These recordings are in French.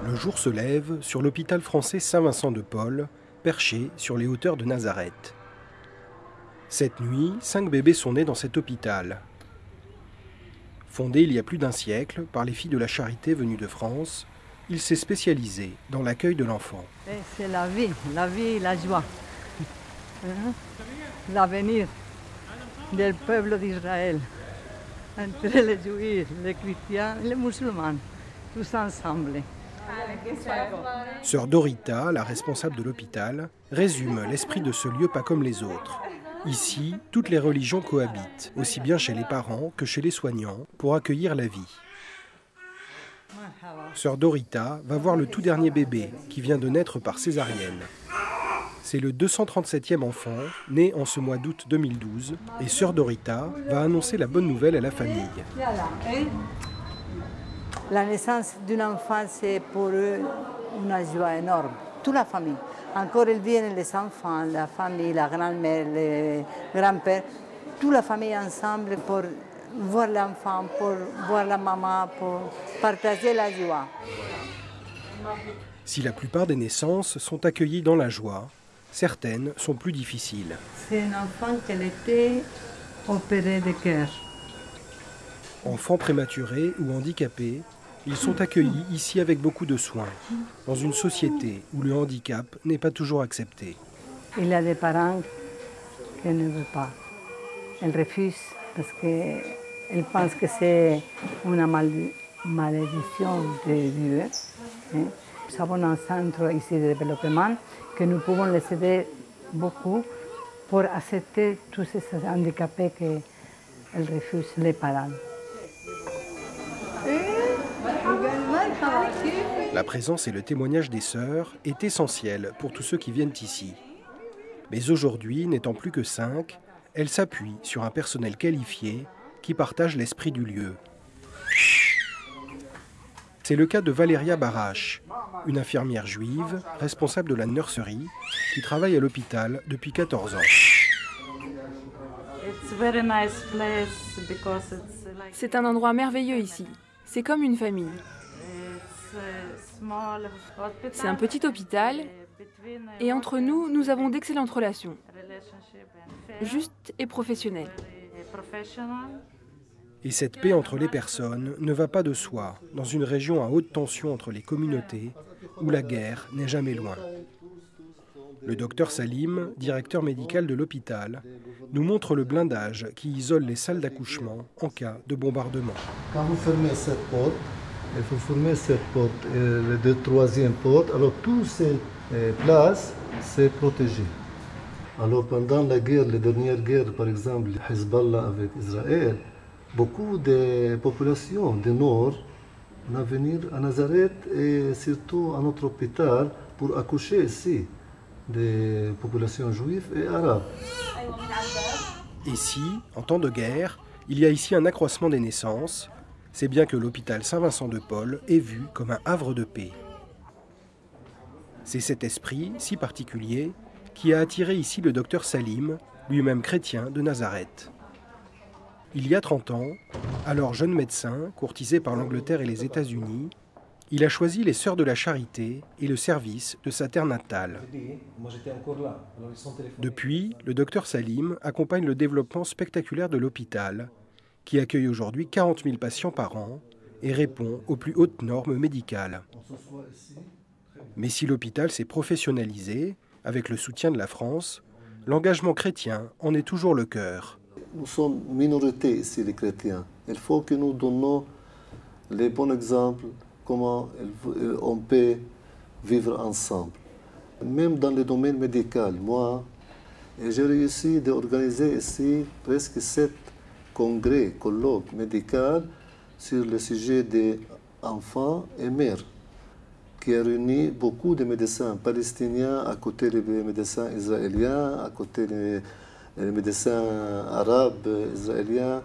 Le jour se lève sur l'hôpital français Saint-Vincent-de-Paul, perché sur les hauteurs de Nazareth. Cette nuit, 5 bébés sont nés dans cet hôpital. Fondé il y a plus d'un siècle par les filles de la Charité venues de France, il s'est spécialisé dans l'accueil de l'enfant. C'est la vie et la joie. L'avenir du peuple d'Israël, entre les juifs, les chrétiens et les musulmans, tous ensemble. Sœur Dorita, la responsable de l'hôpital, résume l'esprit de ce lieu pas comme les autres. Ici, toutes les religions cohabitent, aussi bien chez les parents que chez les soignants, pour accueillir la vie. Sœur Dorita va voir le tout dernier bébé qui vient de naître par césarienne. C'est le 237e enfant, né en ce mois d'août 2012, et Sœur Dorita va annoncer la bonne nouvelle à la famille. La naissance d'un enfant, c'est pour eux une joie énorme. Toute la famille. Encore, ils viennent, les enfants, la famille, la grand-mère, les grands-pères, toute la famille ensemble pour voir l'enfant, pour voir la maman, pour partager la joie. Si la plupart des naissances sont accueillies dans la joie, certaines sont plus difficiles. C'est un enfant qui était opéré de cœur. Enfants prématurés ou handicapés, ils sont accueillis ici avec beaucoup de soins, dans une société où le handicap n'est pas toujours accepté. Il y a des parents qui ne veulent pas. Ils refusent parce qu'ils pensent que c'est une malédiction de Dieu. Nous avons un centre ici de développement que nous pouvons les aider beaucoup pour accepter tous ces handicapés qu'ils refusent les parents. La présence et le témoignage des sœurs est essentiel pour tous ceux qui viennent ici. Mais aujourd'hui, n'étant plus que 5, elles s'appuient sur un personnel qualifié qui partage l'esprit du lieu. C'est le cas de Valéria Barache, une infirmière juive responsable de la nurserie qui travaille à l'hôpital depuis 14 ans. C'est un endroit merveilleux ici. C'est comme une famille. C'est un petit hôpital et entre nous, nous avons d'excellentes relations. Justes et professionnelles. Et cette paix entre les personnes ne va pas de soi dans une région à haute tension entre les communautés où la guerre n'est jamais loin. Le docteur Salim, directeur médical de l'hôpital, nous montre le blindage qui isole les salles d'accouchement en cas de bombardement. Quand vous fermez cette porte, il faut fermer cette porte et la troisième porte, alors toutes ces places, c'est protégé. Alors pendant la guerre, la dernière guerre, par exemple, Hezbollah avec Israël, beaucoup de populations du nord vont venir à Nazareth et surtout à notre hôpital pour accoucher ici, des populations juives et arabes. Et si, en temps de guerre, il y a ici un accroissement des naissances, c'est bien que l'hôpital Saint-Vincent-de-Paul est vu comme un havre de paix. C'est cet esprit si particulier qui a attiré ici le docteur Salim, lui-même chrétien de Nazareth. Il y a 30 ans, alors jeune médecin, courtisé par l'Angleterre et les États-Unis, il a choisi les Sœurs de la Charité et le service de sa terre natale. Depuis, le docteur Salim accompagne le développement spectaculaire de l'hôpital, qui accueille aujourd'hui 40 000 patients par an et répond aux plus hautes normes médicales. Mais si l'hôpital s'est professionnalisé, avec le soutien de la France, l'engagement chrétien en est toujours le cœur. Nous sommes minorité ici, les chrétiens. Il faut que nous donnions les bons exemples, comment on peut vivre ensemble. Même dans le domaine médical, moi, j'ai réussi d'organiser ici presque 7 congrès, colloques médicaux sur le sujet des enfants et mères, qui a réuni beaucoup de médecins palestiniens à côté des médecins israéliens, à côté des médecins arabes, israéliens,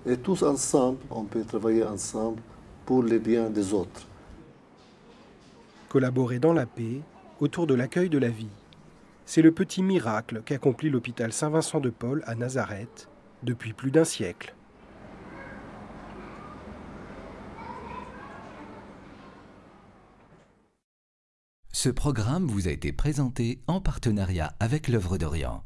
et tous ensemble, on peut travailler ensemble pour le bien des autres. Collaborer dans la paix, autour de l'accueil de la vie. C'est le petit miracle qu'accomplit l'hôpital Saint-Vincent-de-Paul à Nazareth depuis plus d'un siècle. Ce programme vous a été présenté en partenariat avec l'Œuvre d'Orient.